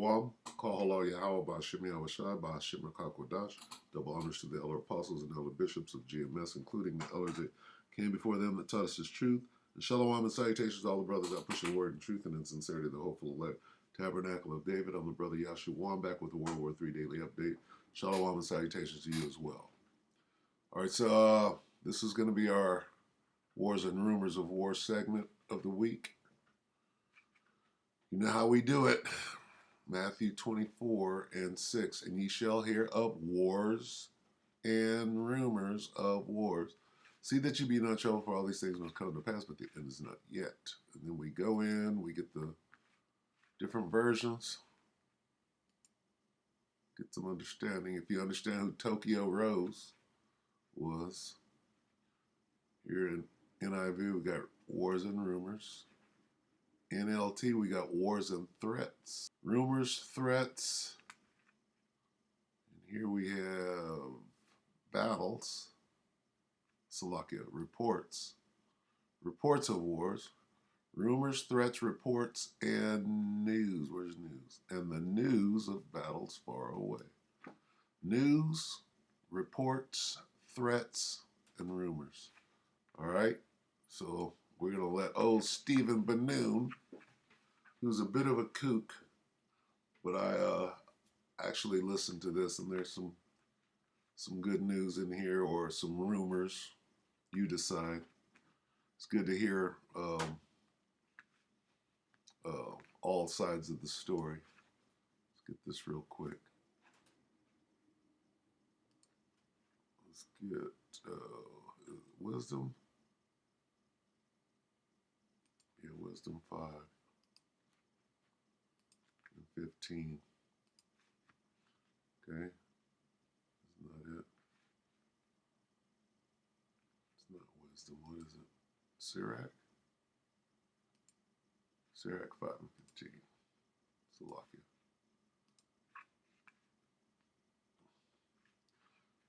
Wam, Kahala Yahweh Bashim Yahushai Bashim Kakwadash. Double honors to the elder apostles and elder bishops of GMS, including the elders that came before them that taught us his truth. And shalom and salutations to all the brothers out pushing word and truth and in sincerity, the hopeful elect tabernacle of David. I'm the brother Yahshua Wam, back with the WW3 Daily update. Shalom and salutations to you as well. All right, so this is going to be our Wars and Rumors of War segment of the week. You know how we do it. Matthew 24:6, and ye shall hear of wars and rumors of wars. See that you be not troubled, for all these things must come to pass, but the end is not yet. And then we go in, we get the different versions, get some understanding. If you understand who Tokyo Rose was, here in NIV we got wars and rumors. NLT we got wars and threats. Rumors, threats. And here we have battles. Salakia, reports. Reports of wars. Rumors, threats, reports, and news. Where's news? And the news of battles far away. News, reports, threats, and rumors. All right? So we're going to let old Stephen Banoon, who's a bit of a kook, but I actually listened to this, and there's some good news in here or some rumors. You decide. It's good to hear all sides of the story. Let's get this real quick. Let's get wisdom. Yeah, wisdom 5 and 15. Okay, that's not it. It's not wisdom. What is it? Sirach? Sirach 5 and 15. Salakia.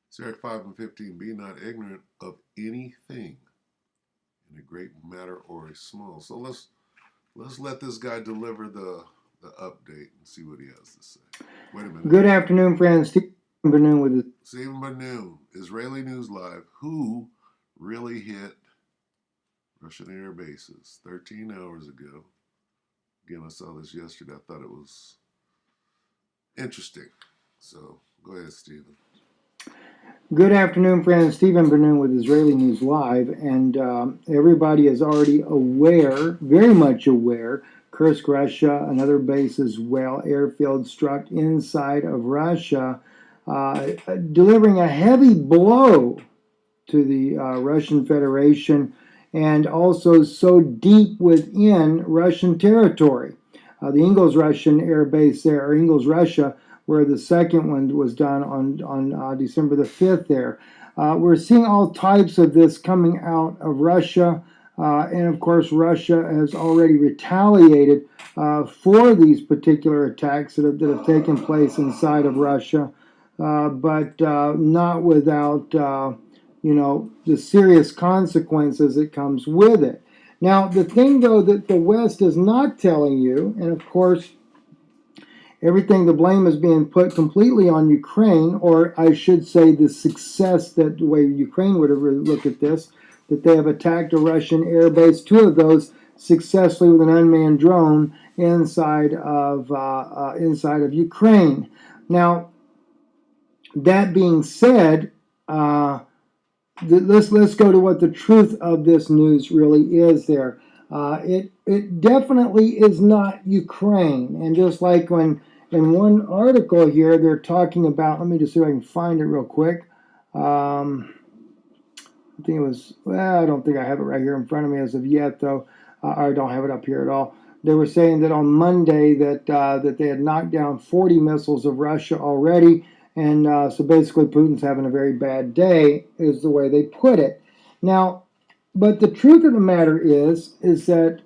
Sirach 5 and 15. Be not ignorant of anything in a great matter or a small. So let's let this guy deliver the update and see what he has to say. Wait a minute. Good afternoon, friends. Stephen Banoon with Stephen Banoon, Israeli News Live. Who really hit Russian air bases 13 hours ago? Again, I saw this yesterday. I thought it was interesting. So go ahead, Stephen. Good afternoon, friends. Stephen Banoon with Israeli News Live, and everybody is already aware, very much aware. Kursk, Russia, another base as well, airfield struck inside of Russia, delivering a heavy blow to the Russian Federation, and also so deep within Russian territory. The Ingles Russian air base there, or Ingles, Russia, where the second one was done on December the 5th there. We're seeing all types of this coming out of Russia, and of course Russia has already retaliated for these particular attacks that have taken place inside of Russia, but not without the serious consequences that comes with it. Now, the thing, though, that the West is not telling you, and of course, everything, the blame is being put completely on Ukraine, or I should say the success, that the way Ukraine would have looked at this, that they have attacked a Russian air base, 2 of those successfully with an unmanned drone inside of Ukraine. Now, that being said, let's go to what the truth of this news really is there. It definitely is not Ukraine. And just like when in one article here they're talking about, let me just see if I can find it real quick. I think it was, well, I don't think I have it right here in front of me as of yet, though. I don't have it up here at all. They were saying that on Monday that they had knocked down 40 missiles of Russia already. And so basically Putin's having a very bad day, is the way they put it. Now, but the truth of the matter is that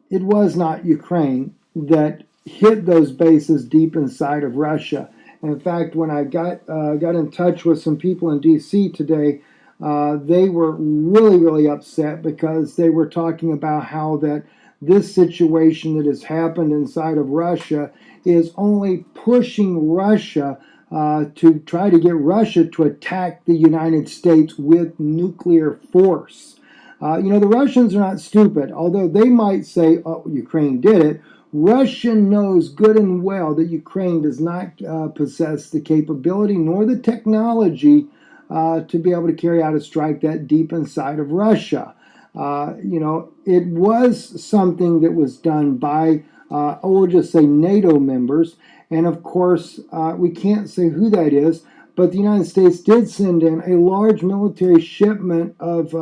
it was not Ukraine that hit those bases deep inside of Russia. And in fact, when I got in touch with some people in D.C. today, they were really, really upset because they were talking about how that this situation that has happened inside of Russia is only pushing Russia to try to get Russia to attack the United States with nuclear force. The Russians are not stupid. Although they might say, oh, Ukraine did it, Russia knows good and well that Ukraine does not possess the capability nor the technology to be able to carry out a strike that deep inside of Russia. It was something that was done by, we'll just say, NATO members. And of course, we can't say who that is, but the United States did send in a large military shipment of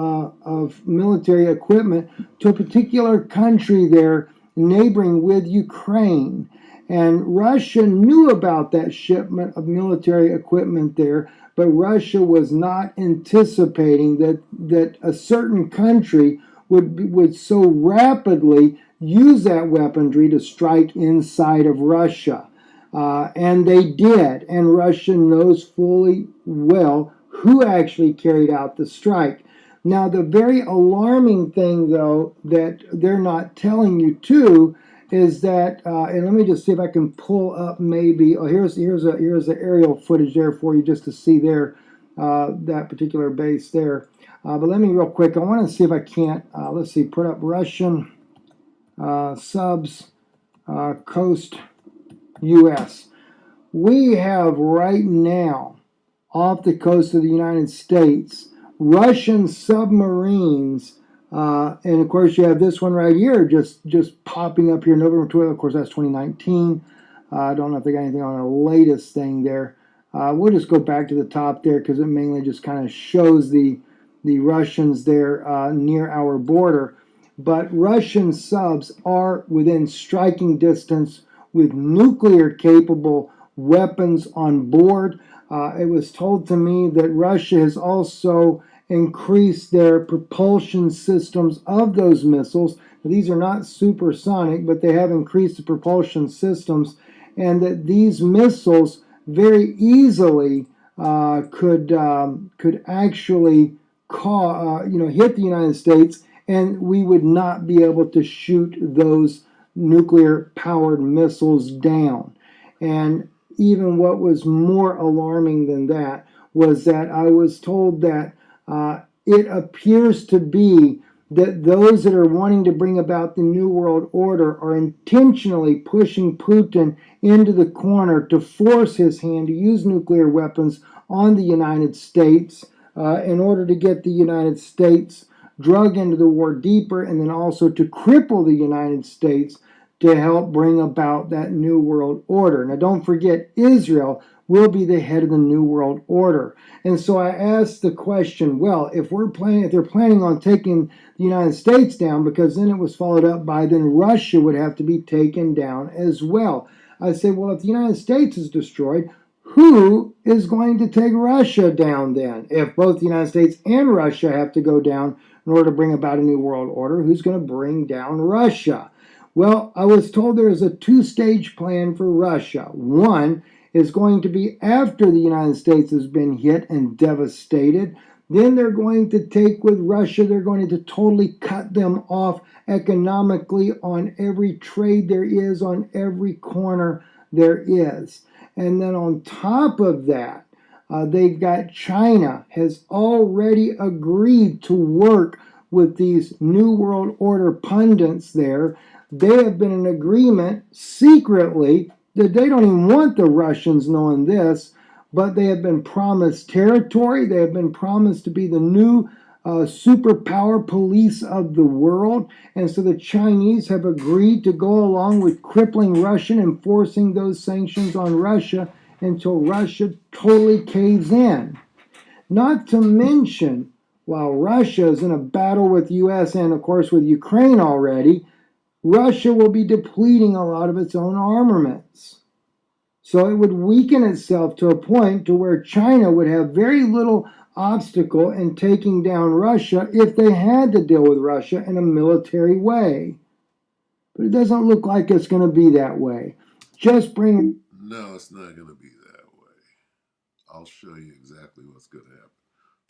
military equipment to a particular country there neighboring with Ukraine. And Russia knew about that shipment of military equipment there, but Russia was not anticipating that a certain country would so rapidly use that weaponry to strike inside of Russia. And they did, and Russia knows fully well who actually carried out the strike. Now, the very alarming thing, though, that they're not telling you too, is that, and let me just see if I can pull up maybe. Oh, here's the aerial footage there for you just to see there that particular base there. But let me real quick. I want to see if I can't. Let's see. Put up Russian subs coast U.S. We have right now off the coast of the United States Russian submarines, and of course you have this one right here just popping up here November 12th. Of course that's 2019. I don't know if they got anything on the latest thing there. We'll just go back to the top there because it mainly just kind of shows the Russians there near our border. But Russian subs are within striking distance with nuclear capable weapons on board. It was told to me that Russia has also increased their propulsion systems of those missiles. These are not supersonic, but they have increased the propulsion systems, and that these missiles very easily could actually hit the United States, and we would not be able to shoot those nuclear-powered missiles down. And even what was more alarming than that was that I was told that it appears to be that those that are wanting to bring about the New World Order are intentionally pushing Putin into the corner to force his hand to use nuclear weapons on the United States in order to get the United States drug into the war deeper, and then also to cripple the United States to help bring about that New World Order. Now, don't forget, Israel will be the head of the New World Order. And so I asked the question, well, if they're planning on taking the United States down, because then it was followed up by then Russia would have to be taken down as well. I said, well, if the United States is destroyed, who is going to take Russia down then? If both the United States and Russia have to go down in order to bring about a new world order, who's going to bring down Russia? Well, I was told there is a two-stage plan for Russia. One is going to be after the United States has been hit and devastated. Then they're going to take with Russia, they're going to totally cut them off economically on every trade there is, on every corner there is. And then on top of that, they've got China has already agreed to work with these New World Order pundits there. They have been in agreement secretly that they don't even want the Russians knowing this, but they have been promised territory. They have been promised to be the new superpower police of the world. And so the Chinese have agreed to go along with crippling Russia and enforcing those sanctions on Russia until Russia totally caves in. Not to mention, while Russia is in a battle with the U.S. and, of course, with Ukraine already, Russia will be depleting a lot of its own armaments. So it would weaken itself to a point to where China would have very little obstacle in taking down Russia if they had to deal with Russia in a military way. But it doesn't look like it's going to be that way. Just bring... No, it's not going to be that way. I'll show you exactly what's going to happen.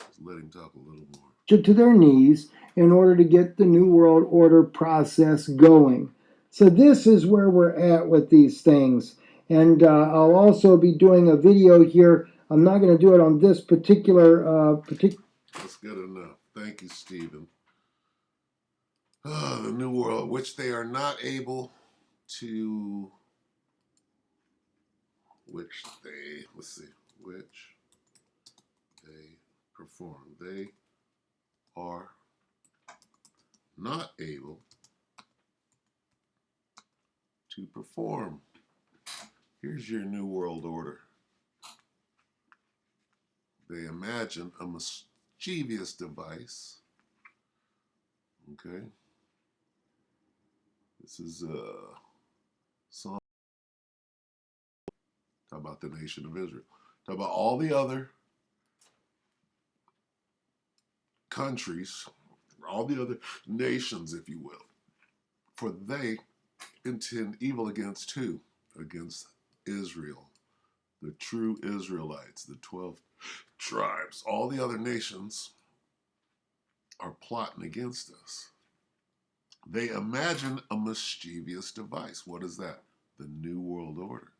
Just let him talk a little more. To their knees in order to get the New World Order process going. So this is where we're at with these things. And I'll also be doing a video here. I'm not going to do it on this particular. That's good enough. Thank you, Stephen. The New World, which they are not able to, which they perform. They are not able to perform. Here's your New World Order. They imagine a mischievous device. Okay. This is song. Talk about the nation of Israel. Talk about all the other countries, all the other nations, if you will. For they intend evil against who? Against Israel, the true Israelites, the 12 tribes. All the other nations are plotting against us. They imagine a mischievous device. What is that? The New World Order,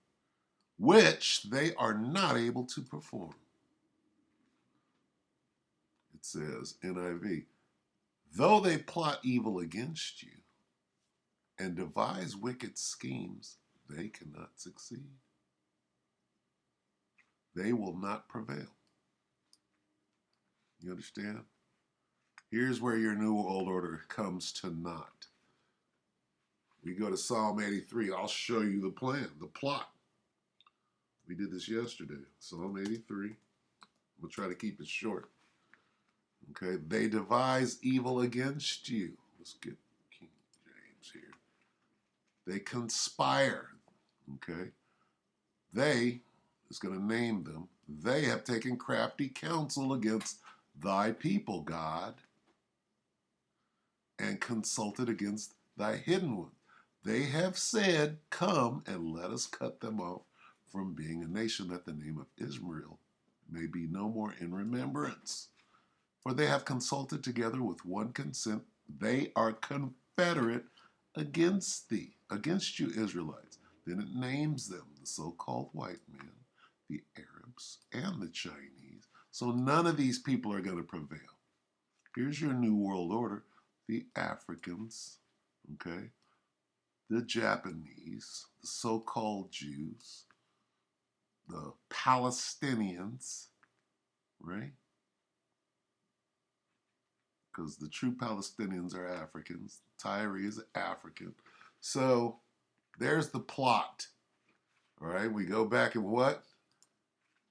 which they are not able to perform. It says, NIV, though they plot evil against you and devise wicked schemes, they cannot succeed. They will not prevail. You understand? Here's where your New World Order comes to naught. We go to Psalm 83. I'll show you the plan, the plot. We did this yesterday. Psalm 83. We'll try to keep it short. Okay. They devise evil against you. Let's get King James here. They conspire. Okay. They is going to name them. They have taken crafty counsel against thy people, God, and consulted against thy hidden one. They have said, come and let us cut them off from being a nation, that the name of Israel may be no more in remembrance. For they have consulted together with one consent. They are confederate against thee, against you Israelites. Then it names them, the so-called white men, the Arabs, and the Chinese. So none of these people are going to prevail. Here's your New World Order. The Africans, okay, the Japanese, the so-called Jews, the Palestinians, right? Because the true Palestinians are Africans. Tyre is African. So there's the plot. All right, we go back and what?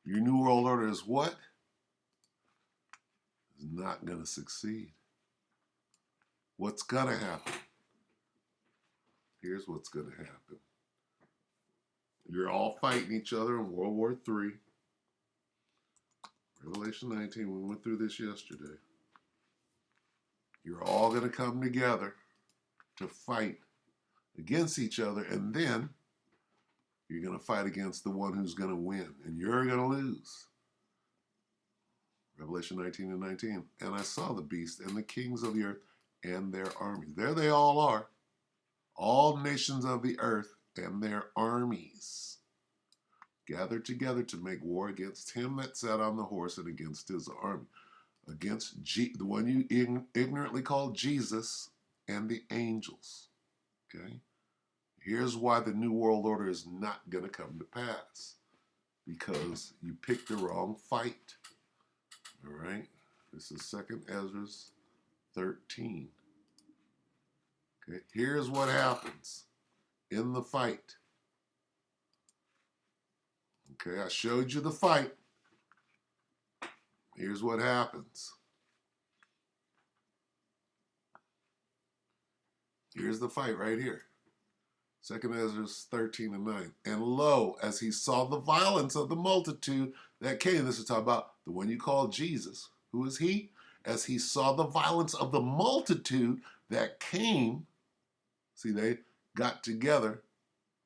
Your New World Order is what? Is not going to succeed. What's going to happen? Here's what's going to happen. You're all fighting each other in World War III. Revelation 19, we went through this yesterday. You're all going to come together to fight against each other, and then you're going to fight against the one who's going to win, and you're going to lose. Revelation 19 and 19. And I saw the beast and the kings of the earth and their armies. There they all are. All nations of the earth and their armies gathered together to make war against him that sat on the horse and against his army. Against the one you ignorantly call Jesus and the angels. Okay? Here's why the New World Order is not going to come to pass. Because you picked the wrong fight. All right? This is 2nd Ezra 13. Okay? Here's what happens in the fight. Okay? I showed you the fight. Here's what happens. Here's the fight right here. 2nd Ezra 13 and 9. And lo, as he saw the violence of the multitude that came, this is talking about the one you call Jesus. Who is he? As he saw the violence of the multitude that came, see, they got together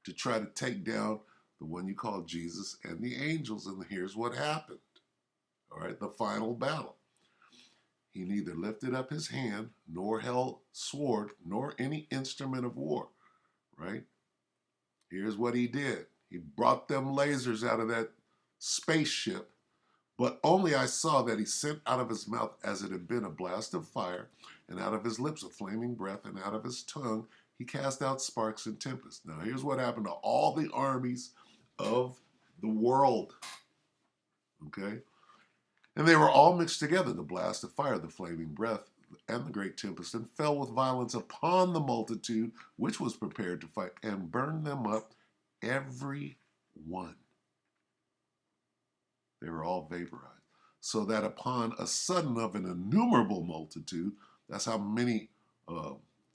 to try to take down the one you call Jesus and the angels. And here's what happened. All right, the final battle. He neither lifted up his hand, nor held sword, nor any instrument of war, right? Here's what he did. He brought them lasers out of that spaceship, but only I saw that he sent out of his mouth as it had been a blast of fire, and out of his lips a flaming breath, and out of his tongue he cast out sparks and tempests. Now here's what happened to all the armies of the world, okay? And they were all mixed together, the blast of fire, the flaming breath, and the great tempest, and fell with violence upon the multitude which was prepared to fight, and burned them up, every one. They were all vaporized. So that upon a sudden of an innumerable multitude, that's how many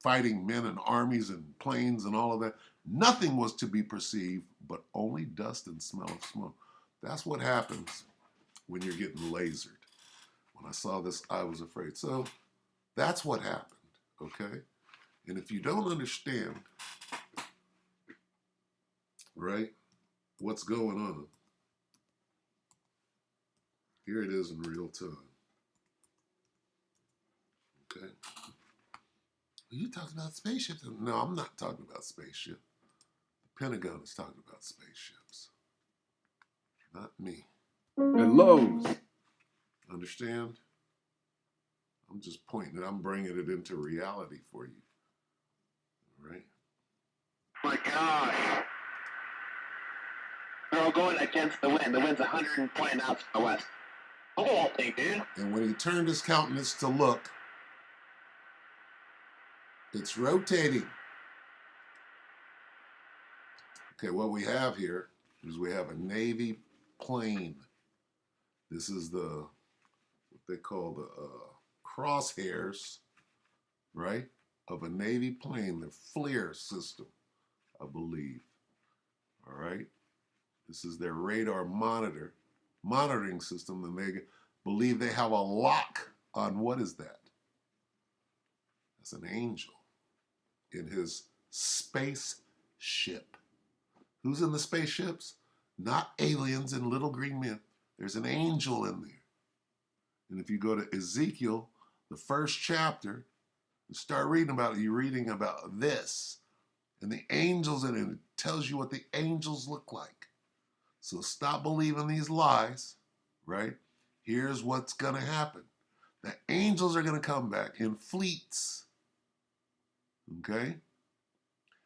fighting men and armies and planes and all of that, nothing was to be perceived but only dust and smell of smoke. That's what happens when you're getting lasered. When I saw this, I was afraid. So that's what happened, okay? And if you don't understand, right, what's going on, here it is in real time, okay? Are you talking about spaceships? No, I'm not talking about spaceships. The Pentagon is talking about spaceships, not me. And Lowe's. Understand? I'm just pointing it. I'm bringing it into reality for you, right? My gosh. They're all going against the wind. The wind's 120 knots from the west. Look at that thing, dude. And when he turned his countenance to look, it's rotating. Okay, what we have here is we have a Navy plane. This is what they call the crosshairs, right, of a Navy plane, the FLIR system, I believe. All right, this is their radar monitoring system, and they believe they have a lock on what is that? That's an angel in his spaceship. Who's in the spaceships? Not aliens and little green men. There's an angel in there. And if you go to Ezekiel, the first chapter, and start reading about it, you're reading about this. And the angels in it, it tells you what the angels look like. So stop believing these lies, right? Here's what's going to happen. The angels are going to come back in fleets, okay?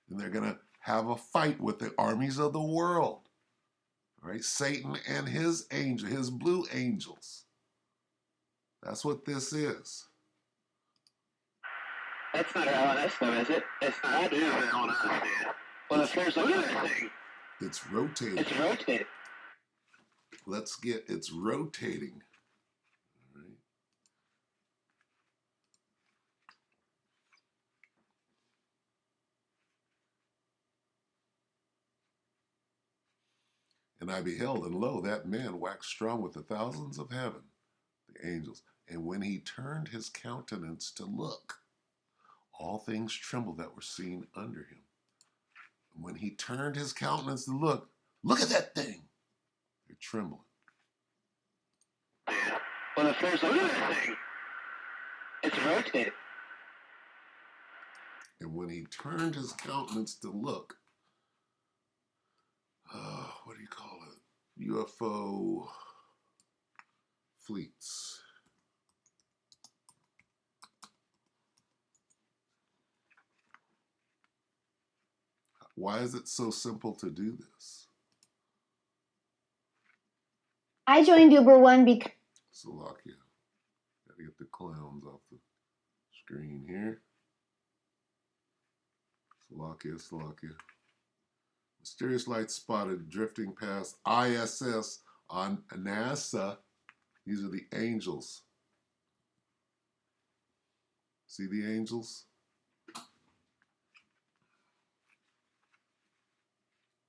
And they're going to have a fight with the armies of the world, right? Satan and his angel, his blue angels. That's what this is. That's not LNS though, is it? It's not. That is LNS, man. Well, if there's look at that thing. It's rotating. It's rotating. It's rotating. All right. And I beheld, and lo, that man waxed strong with the thousands of heaven, the angels. And when he turned his countenance to look, all things trembled that were seen under him. And when he turned his countenance to look at that thing. They're trembling. Well, if there's look at that thing. It's rotating. And when he turned his countenance to look, what do you call it? UFO fleets. Why is it so simple to do this? I joined Uber One because Slovakia. Gotta get the clowns off the screen here. Slovakia. Mysterious lights spotted drifting past ISS on NASA. These are the angels. See the angels?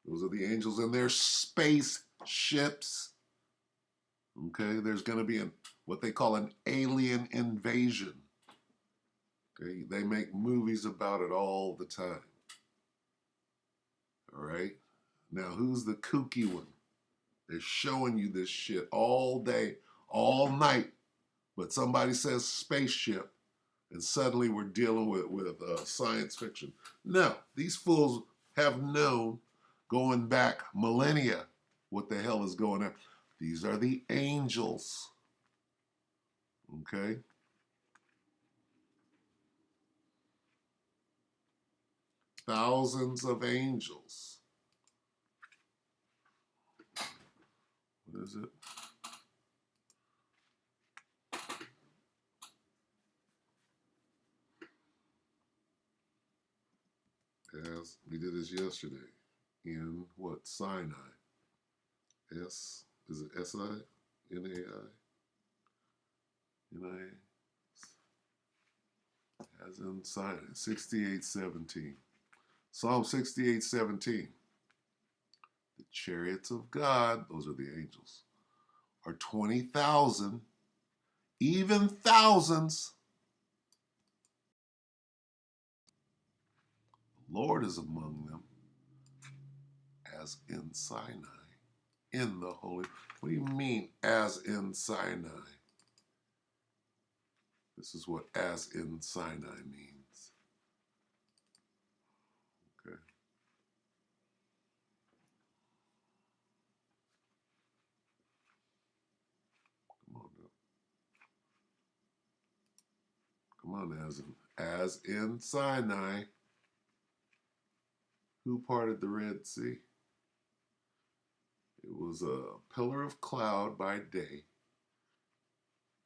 Those are the angels in their spaceships. Okay, there's going to be what they call an alien invasion. Okay, they make movies about it all the time. All right, now who's the kooky one? They're showing you this shit all day, all night But somebody says spaceship, and suddenly we're dealing with science fiction. No, these fools have known going back millennia what the hell is going on. These are the angels. Okay? Thousands of angels. What is it? As we did this yesterday in what? Sinai. Is it S-I? N-A-I? N-I? As in Sinai. 68:17. Psalm 68:17. The chariots of God, those are the angels, are 20,000, even thousands. The Lord is among them, as in Sinai, in the Holy. What do you mean, as in Sinai? This is what as in Sinai means. Okay. Come on now. Come on, as in Sinai. Who parted the Red Sea? It was a pillar of cloud by day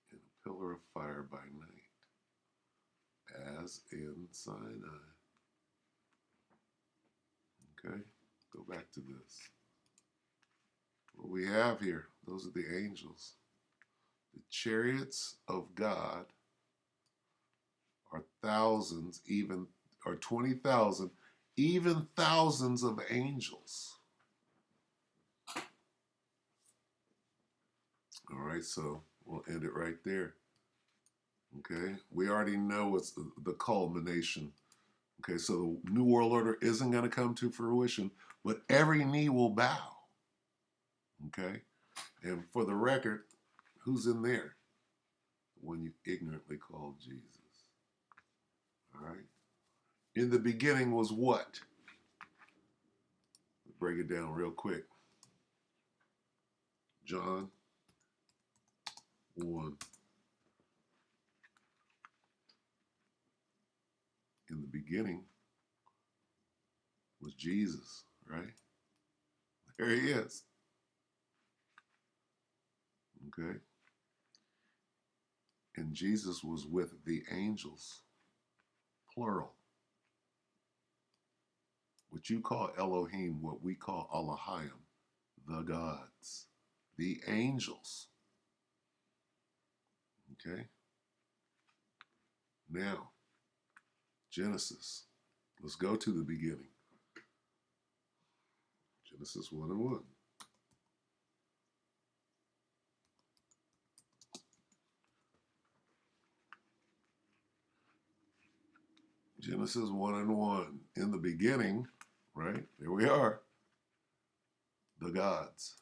and a pillar of fire by night, as in Sinai. Okay, go back to this. What we have here, those are the angels. The chariots of God are thousands, even, or 20,000, even thousands of angels. All right, so we'll end it right there. Okay, we already know what's the culmination. Okay, so the New World Order isn't going to come to fruition, but every knee will bow. Okay, and for the record, who's in there? The one you ignorantly called Jesus. All right, in the beginning was what? Break it down real quick. John 1. In the beginning was Jesus, right? There he is. Okay. And Jesus was with the angels, plural. What you call Elohim, what we call Elohim, the gods, the angels. Okay. Now, Genesis. Let's go to the beginning. Genesis 1 and 1. Genesis 1 and 1. In the beginning, right? There we are. The gods,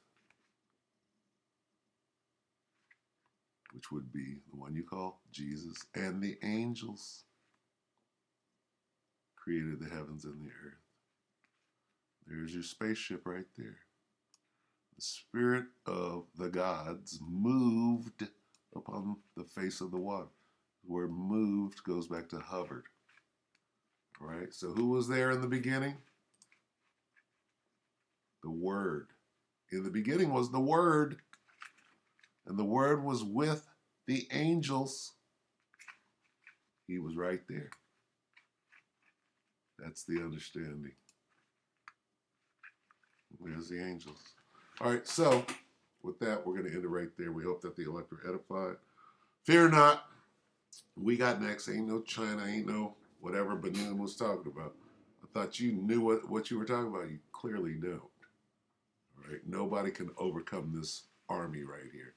which would be the one you call Jesus, and the angels created the heavens and the earth. There's your spaceship right there. The spirit of the gods moved upon the face of the water. The word moved goes back to hovered. All right, so who was there in the beginning? The Word. In the beginning was the Word, and the Word was with the angels. He was right there. That's the understanding. There's the angels. All right, so with that, we're going to end it right there. We hope that the elect are edified. Fear not. We got next. Ain't no China, ain't no whatever Benin was talking about. I thought you knew what you were talking about. You clearly don't. All right, nobody can overcome this army right here.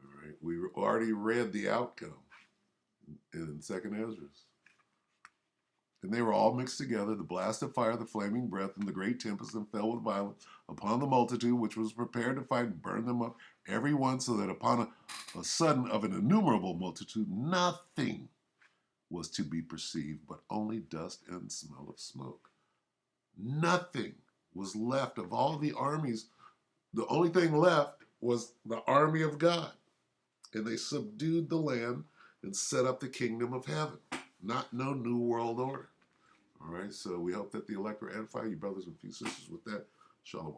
All right, we already read the outcome in Second Ezra. And they were all mixed together, the blast of fire, the flaming breath, and the great tempest, and fell with violence upon the multitude which was prepared to fight, and burned them up, every one, so that upon a sudden of an innumerable multitude, nothing was to be perceived, but only dust and smell of smoke. Nothing was left of all the armies. The only thing left was the army of God. And they subdued the land and set up the kingdom of heaven. Not no new world order. All right, so we hope that the elect will edify you, brothers and sisters, with that. Shalom.